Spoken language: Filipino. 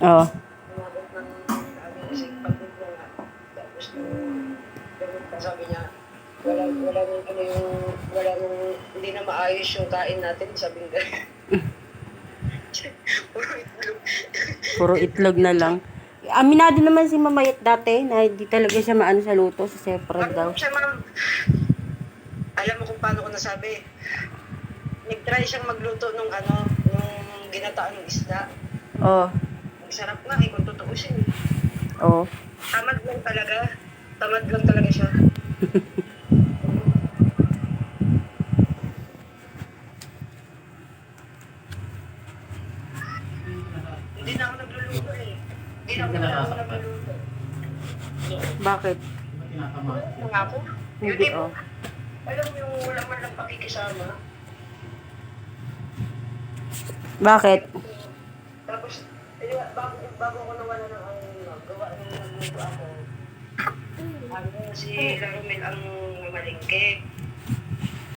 Oo. Umabot ng kasi pagpunta nga. Tapos ganun pa sabi niya, walang ano yung, hindi na maayos yung kain natin, sabi nga. Puro itlog. Puro itlog na lang. Aminado naman si Mamayat dati na hindi talaga siya maano sa luto, sa separate daw. Marunong siya, ma'am. Alam mo kung paano ko nasabi? Nag-try siyang magluto nung ginataang isda. Oo. Ang sarap nga eh, kung tutuusin eh. Oo. Tamad lang talaga. Tamad lang talaga siya. Hindi na ako nagluluto eh. Hindi na ako nagluluto. Bakit? Ano nga ako? Hindi, oh. Alam mo yung wala man lang pakikisama. Bakit? Tapos, bago ako nawala ng gawa ng nagluto ako, si Laromel ang mamalingke.